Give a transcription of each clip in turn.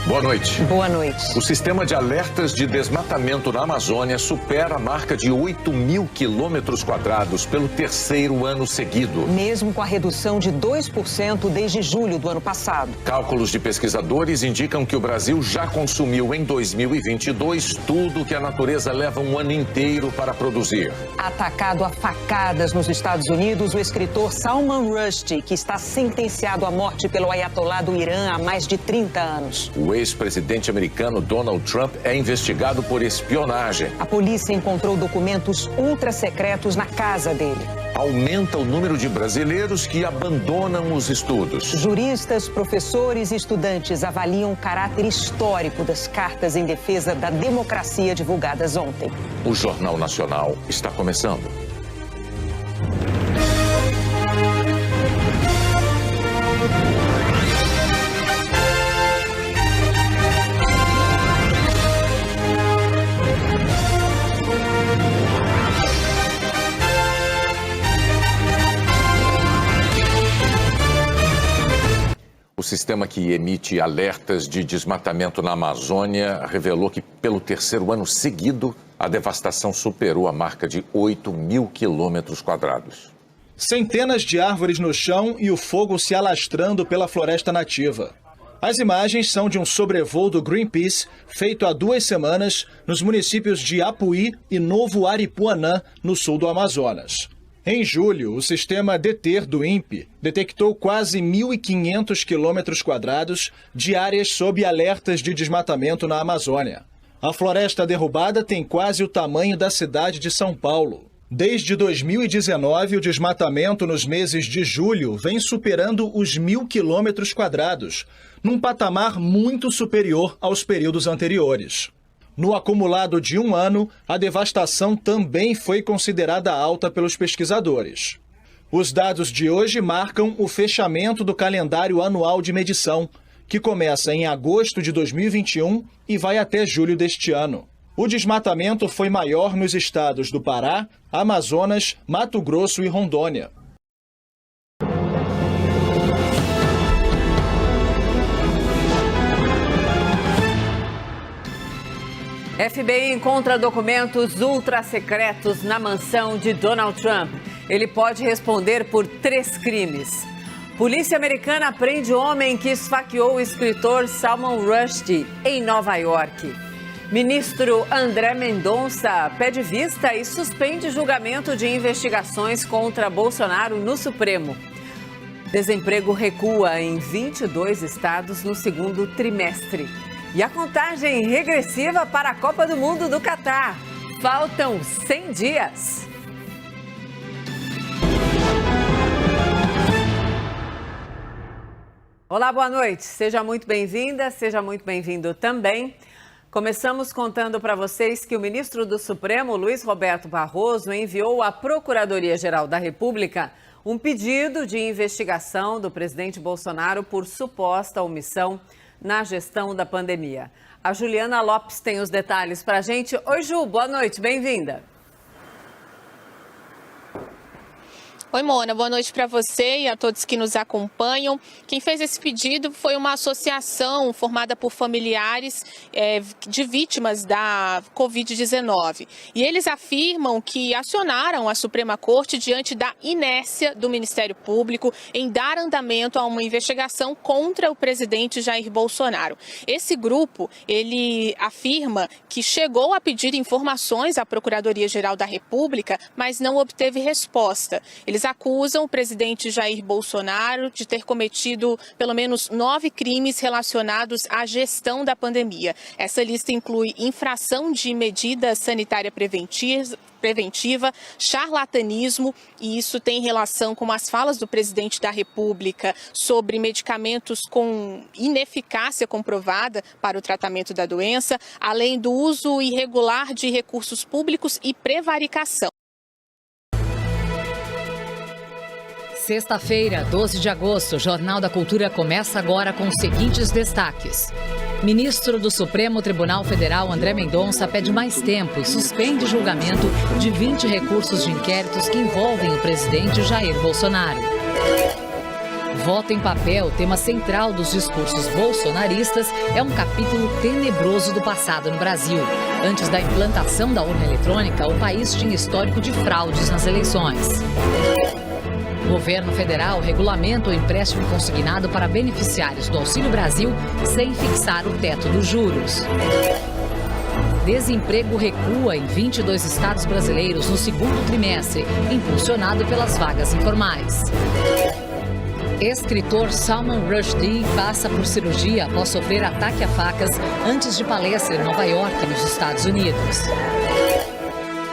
Boa noite. Boa noite. O sistema de alertas de desmatamento na Amazônia supera a marca de 8 mil quilômetros quadrados pelo terceiro ano seguido. Mesmo com a redução de 2% desde julho do ano passado. Cálculos de pesquisadores indicam que o Brasil já consumiu em 2022 tudo que a natureza leva um ano inteiro para produzir. Atacado a facadas nos Estados Unidos, o escritor Salman Rushdie, que está sentenciado à morte pelo ayatolá do Irã há mais de 30 anos. O ex-presidente americano Donald Trump é investigado por espionagem. A polícia encontrou documentos ultra-secretos na casa dele. Aumenta o número de brasileiros que abandonam os estudos. Juristas, professores e estudantes avaliam o caráter histórico das cartas em defesa da democracia divulgadas ontem. O Jornal Nacional está começando. O sistema que emite alertas de desmatamento na Amazônia revelou que, pelo terceiro ano seguido, a devastação superou a marca de 8 mil quilômetros quadrados. Centenas de árvores no chão e o fogo se alastrando pela floresta nativa. As imagens são de um sobrevoo do Greenpeace feito há 2 semanas nos municípios de Apuí e Novo Aripuanã, no sul do Amazonas. Em julho, o sistema DETER do INPE detectou quase 1.500 quilômetros quadrados de áreas sob alertas de desmatamento na Amazônia. A floresta derrubada tem quase o tamanho da cidade de São Paulo. Desde 2019, o desmatamento nos meses de julho vem superando os 1.000 quilômetros quadrados, num patamar muito superior aos períodos anteriores. No acumulado de um ano, a devastação também foi considerada alta pelos pesquisadores. Os dados de hoje marcam o fechamento do calendário anual de medição, que começa em agosto de 2021 e vai até julho deste ano. O desmatamento foi maior nos estados do Pará, Amazonas, Mato Grosso e Rondônia. FBI encontra documentos ultra-secretos na mansão de Donald Trump. Ele pode responder por 3 crimes. Polícia americana prende homem que esfaqueou o escritor Salman Rushdie em Nova York. Ministro André Mendonça pede vista e suspende julgamento de investigações contra Bolsonaro no Supremo. Desemprego recua em 22 estados no segundo trimestre. E a contagem regressiva para a Copa do Mundo do Catar. Faltam 100 dias. Olá, boa noite. Seja muito bem-vinda, seja muito bem-vindo também. Começamos contando para vocês que o ministro do Supremo, Luiz Roberto Barroso, enviou à Procuradoria-Geral da República um pedido de investigação do presidente Bolsonaro por suposta omissão na gestão da pandemia. A Juliana Lopes tem os detalhes para a gente. Oi, Ju, boa noite, bem-vinda. Oi, Mona, boa noite para você e a todos que nos acompanham. Quem fez esse pedido foi uma associação formada por familiares de vítimas da Covid-19. E eles afirmam que acionaram a Suprema Corte diante da inércia do Ministério Público em dar andamento a uma investigação contra o presidente Jair Bolsonaro. Esse grupo, ele afirma que chegou a pedir informações à Procuradoria-Geral da República, mas não obteve resposta. Eles acusam o presidente Jair Bolsonaro de ter cometido pelo menos 9 crimes relacionados à gestão da pandemia. Essa lista inclui infração de medida sanitária preventiva, charlatanismo, e isso tem relação com as falas do presidente da República sobre medicamentos com ineficácia comprovada para o tratamento da doença, além do uso irregular de recursos públicos e prevaricação. Sexta-feira, 12 de agosto, o Jornal da Cultura começa agora com os seguintes destaques. Ministro do Supremo Tribunal Federal, André Mendonça, pede mais tempo e suspende julgamento de 20 recursos de inquéritos que envolvem o presidente Jair Bolsonaro. Voto em papel, tema central dos discursos bolsonaristas, é um capítulo tenebroso do passado no Brasil. Antes da implantação da urna eletrônica, o país tinha histórico de fraudes nas eleições. O governo federal regulamenta o empréstimo consignado para beneficiários do Auxílio Brasil sem fixar o teto dos juros. Desemprego recua em 22 estados brasileiros no segundo trimestre, impulsionado pelas vagas informais. Escritor Salman Rushdie passa por cirurgia após sofrer ataque a facas antes de palestra em Nova York, nos Estados Unidos.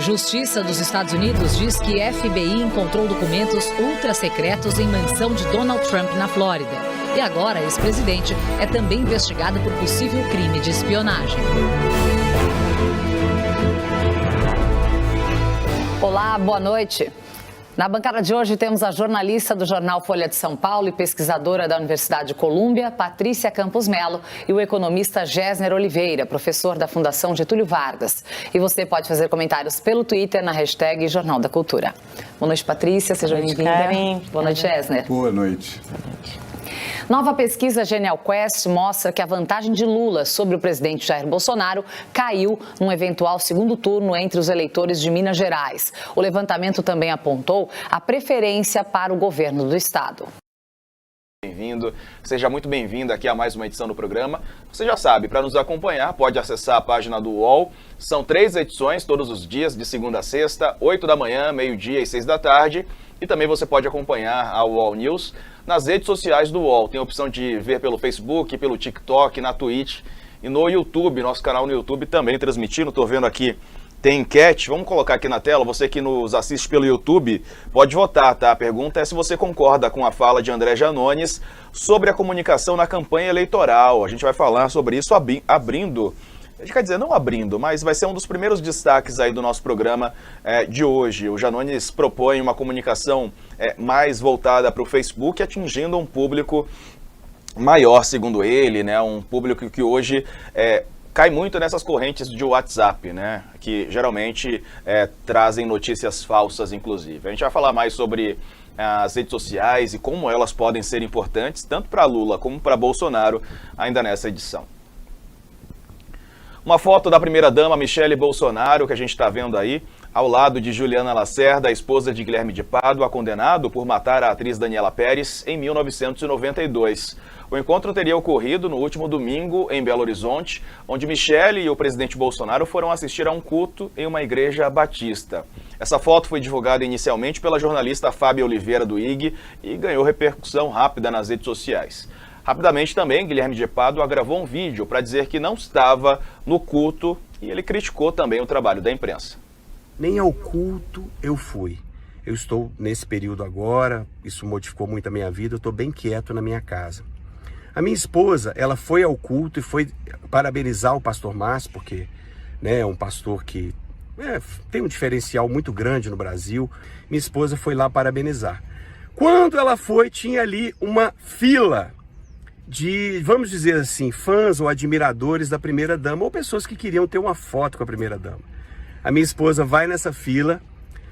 Justiça dos Estados Unidos diz que FBI encontrou documentos ultra-secretos em mansão de Donald Trump na Flórida. E agora, a ex-presidente é também investigado por possível crime de espionagem. Olá, boa noite. Na bancada de hoje temos a jornalista do jornal Folha de São Paulo e pesquisadora da Universidade de Colômbia, Patrícia Campos Melo, e o economista Gessner Oliveira, professor da Fundação Getúlio Vargas. E você pode fazer comentários pelo Twitter na hashtag Jornal da Cultura. Boa noite, Patrícia, seja bem-vinda. Boa noite, Gessner. Boa noite. Nova pesquisa Genial Quest mostra que a vantagem de Lula sobre o presidente Jair Bolsonaro caiu num eventual segundo turno entre os eleitores de Minas Gerais. O levantamento também apontou a preferência para o governo do estado. Bem-vindo, seja muito bem-vindo aqui a mais uma edição do programa. Você já sabe, para nos acompanhar, pode acessar a página do UOL. São 3 edições todos os dias, de segunda a sexta, 8 da manhã, meio-dia e 6 da tarde. E também você pode acompanhar a UOL News nas redes sociais do UOL. Tem a opção de ver pelo Facebook, pelo TikTok, na Twitch e no YouTube, nosso canal no YouTube também transmitindo. Estou vendo aqui, tem enquete, vamos colocar aqui na tela. Você que nos assiste pelo YouTube pode votar, tá? A pergunta é se você concorda com a fala de André Janones sobre a comunicação na campanha eleitoral. A gente vai falar sobre isso abrindo... Quer dizer, não abrindo, mas vai ser um dos primeiros destaques aí do nosso programa de hoje. O Janones propõe uma comunicação mais voltada para o Facebook, atingindo um público maior, segundo ele, né? Um público que hoje cai muito nessas correntes de WhatsApp, né? Que geralmente trazem notícias falsas, inclusive. A gente vai falar mais sobre as redes sociais e como elas podem ser importantes, tanto para Lula como para Bolsonaro, ainda nessa edição. Uma foto da primeira-dama Michele Bolsonaro, que a gente está vendo aí, ao lado de Juliana Lacerda, a esposa de Guilherme de Pádua, condenado por matar a atriz Daniela Pérez em 1992. O encontro teria ocorrido no último domingo em Belo Horizonte, onde Michele e o presidente Bolsonaro foram assistir a um culto em uma igreja batista. Essa foto foi divulgada inicialmente pela jornalista Fábia Oliveira do IG e ganhou repercussão rápida nas redes sociais. Rapidamente também, Guilherme de Pádua gravou um vídeo para dizer que não estava no culto e ele criticou também o trabalho da imprensa. Nem ao culto eu fui. Eu estou nesse período agora, isso modificou muito a minha vida, eu estou bem quieto na minha casa. A minha esposa, ela foi ao culto e foi parabenizar o pastor Márcio, porque é um pastor que tem um diferencial muito grande no Brasil. Minha esposa foi lá parabenizar. Quando ela foi, tinha ali uma fila de, vamos dizer assim, fãs ou admiradores da primeira-dama, ou pessoas que queriam ter uma foto com a primeira-dama. A minha esposa vai nessa fila,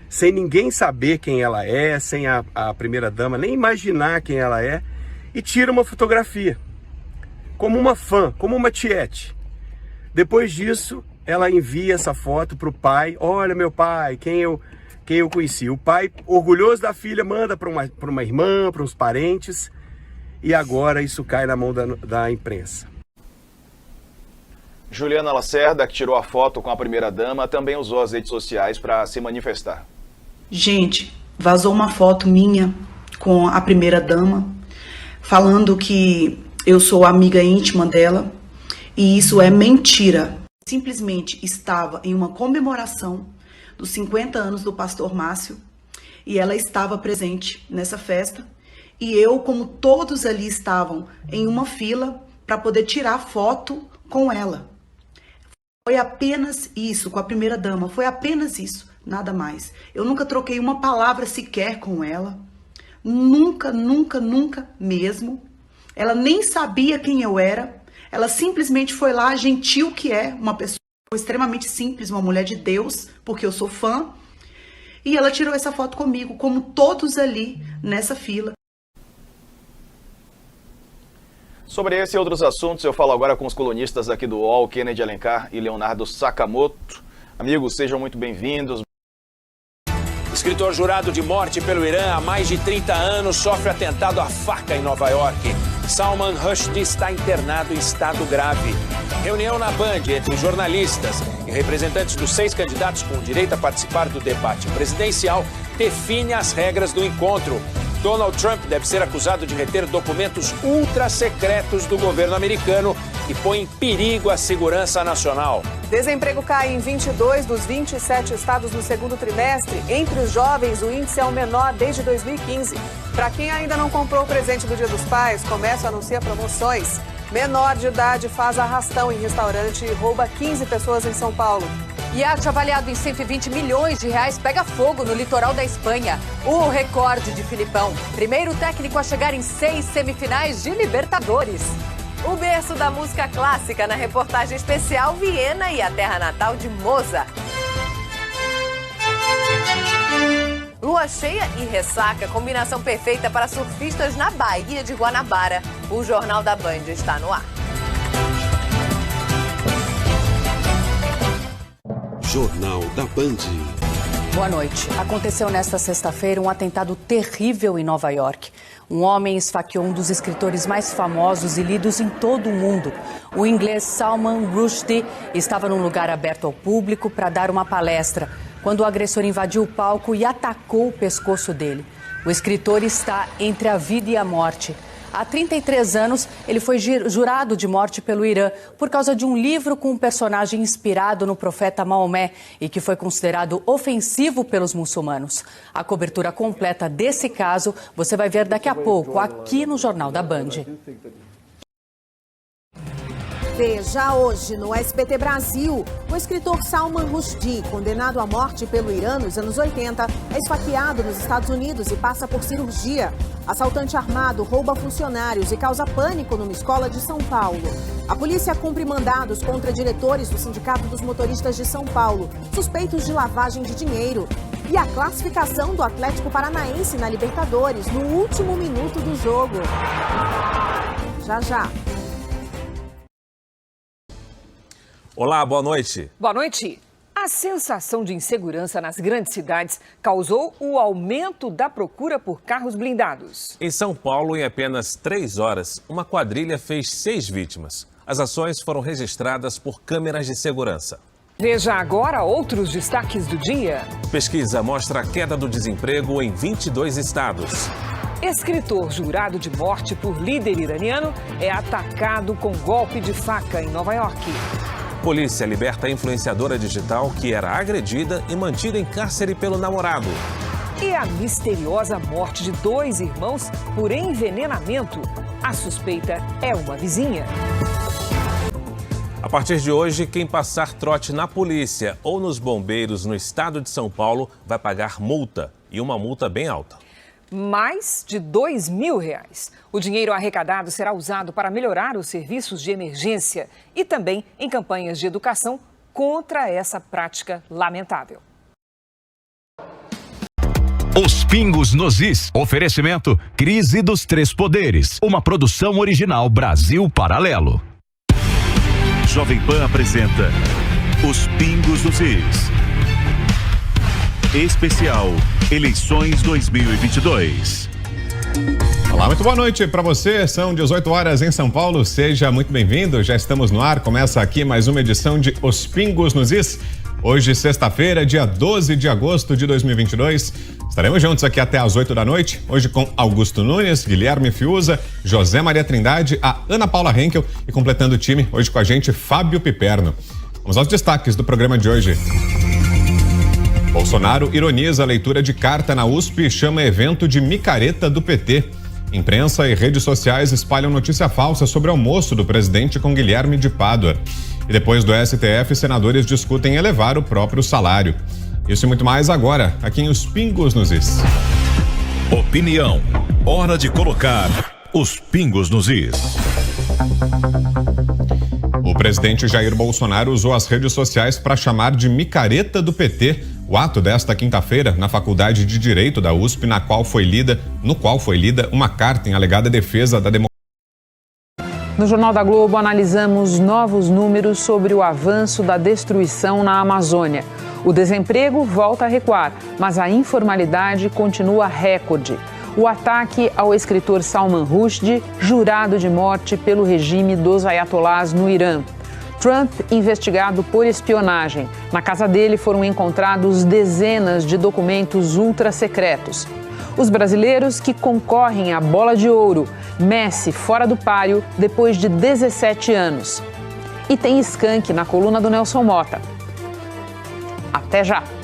sem ninguém saber quem ela é, sem a primeira-dama nem imaginar quem ela é, e tira uma fotografia, como uma fã, como uma tiete. Depois disso, ela envia essa foto para o pai. Olha, meu pai, quem eu conheci. O pai, orgulhoso da filha, manda para uma irmã, para uns parentes, e agora isso cai na mão da imprensa. Juliana Lacerda, que tirou a foto com a primeira-dama, também usou as redes sociais para se manifestar. Gente, vazou uma foto minha com a primeira-dama, falando que eu sou amiga íntima dela, e isso é mentira. Simplesmente estava em uma comemoração dos 50 anos do pastor Márcio, e ela estava presente nessa festa, e eu, como todos ali estavam, em uma fila para poder tirar foto com ela. Foi apenas isso, com a primeira-dama, foi apenas isso, nada mais. Eu nunca troquei uma palavra sequer com ela, nunca, nunca, nunca mesmo. Ela nem sabia quem eu era, ela simplesmente foi lá, gentil que é, uma pessoa extremamente simples, uma mulher de Deus, porque eu sou fã, e ela tirou essa foto comigo, como todos ali nessa fila. Sobre esse e outros assuntos, eu falo agora com os colunistas aqui do UOL, Kennedy Alencar e Leonardo Sakamoto. Amigos, sejam muito bem-vindos. Escritor jurado de morte pelo Irã há mais de 30 anos sofre atentado à faca em Nova York. Salman Rushdie está internado em estado grave. Reunião na Band entre jornalistas e representantes dos 6 candidatos com direito a participar do debate presidencial define as regras do encontro. Donald Trump deve ser acusado de reter documentos ultra-secretos do governo americano e põe em perigo a segurança nacional. Desemprego cai em 22 dos 27 estados no segundo trimestre. Entre os jovens, o índice é o menor desde 2015. Para quem ainda não comprou o presente do Dia dos Pais, Comércio anuncia promoções. Menor de idade faz arrastão em restaurante e rouba 15 pessoas em São Paulo. Iate avaliado em 120 milhões de reais pega fogo no litoral da Espanha. O recorde de Filipão. Primeiro técnico a chegar em 6 semifinais de Libertadores. O berço da música clássica na reportagem especial Viena e a terra natal de Mozart. Lua cheia e ressaca, combinação perfeita para surfistas na Baía de Guanabara. O Jornal da Band está no ar. Jornal da Band. Boa noite. Aconteceu nesta sexta-feira um atentado terrível em Nova York. Um homem esfaqueou um dos escritores mais famosos e lidos em todo o mundo. O inglês Salman Rushdie estava num lugar aberto ao público para dar uma palestra, quando o agressor invadiu o palco e atacou o pescoço dele. O escritor está entre a vida e a morte. Há 33 anos, ele foi jurado de morte pelo Irã por causa de um livro com um personagem inspirado no profeta Maomé e que foi considerado ofensivo pelos muçulmanos. A cobertura completa desse caso você vai ver daqui a pouco, aqui no Jornal da Band. Veja hoje no SBT Brasil, o escritor Salman Rushdie, condenado à morte pelo Irã nos anos 80, é esfaqueado nos Estados Unidos e passa por cirurgia. Assaltante armado rouba funcionários e causa pânico numa escola de São Paulo. A polícia cumpre mandados contra diretores do Sindicato dos Motoristas de São Paulo, suspeitos de lavagem de dinheiro. E a classificação do Atlético Paranaense na Libertadores no último minuto do jogo. Já, já. Olá, boa noite. Boa noite. A sensação de insegurança nas grandes cidades causou o aumento da procura por carros blindados. Em São Paulo, em apenas 3 horas, uma quadrilha fez 6 vítimas. As ações foram registradas por câmeras de segurança. Veja agora outros destaques do dia. Pesquisa mostra a queda do desemprego em 22 estados. Escritor jurado de morte por líder iraniano é atacado com golpe de faca em Nova York. Polícia liberta a influenciadora digital que era agredida e mantida em cárcere pelo namorado. E a misteriosa morte de 2 irmãos por envenenamento. A suspeita é uma vizinha. A partir de hoje, quem passar trote na polícia ou nos bombeiros no estado de São Paulo vai pagar multa, e uma multa bem alta. Mais de R$2.000. O dinheiro arrecadado será usado para melhorar os serviços de emergência e também em campanhas de educação contra essa prática lamentável. Os Pingos nos Is. Oferecimento Crise dos Três Poderes. Uma produção original Brasil Paralelo. Jovem Pan apresenta Os Pingos nos Is. Especial Eleições 2022. Olá, muito boa noite para você. São 18 horas em São Paulo. Seja muito bem-vindo. Já estamos no ar. Começa aqui mais uma edição de Os Pingos nos Is. Hoje, sexta-feira, dia 12 de agosto de 2022. Estaremos juntos aqui até às 8 da noite. Hoje com Augusto Nunes, Guilherme Fiuza, José Maria Trindade, a Ana Paula Henkel e completando o time, hoje com a gente, Fábio Piperno. Vamos aos destaques do programa de hoje. Bolsonaro ironiza a leitura de carta na USP e chama evento de micareta do PT. Imprensa e redes sociais espalham notícia falsa sobre o almoço do presidente com Guilherme de Pádua. E depois do STF, senadores discutem elevar o próprio salário. Isso e muito mais agora, aqui em Os Pingos nos Is. Opinião. Hora de colocar os pingos nos is. O presidente Jair Bolsonaro usou as redes sociais para chamar de micareta do PT o ato desta quinta-feira na Faculdade de Direito da USP, no qual foi lida uma carta em alegada defesa da democracia. No Jornal da Globo, analisamos novos números sobre o avanço da destruição na Amazônia. O desemprego volta a recuar, mas a informalidade continua recorde. O ataque ao escritor Salman Rushdie, jurado de morte pelo regime dos ayatolás no Irã. Trump investigado por espionagem. Na casa dele foram encontrados dezenas de documentos ultra-secretos. Os brasileiros que concorrem à bola de ouro. Messi fora do páreo depois de 17 anos. E tem Skank na coluna do Nelson Mota. Até já!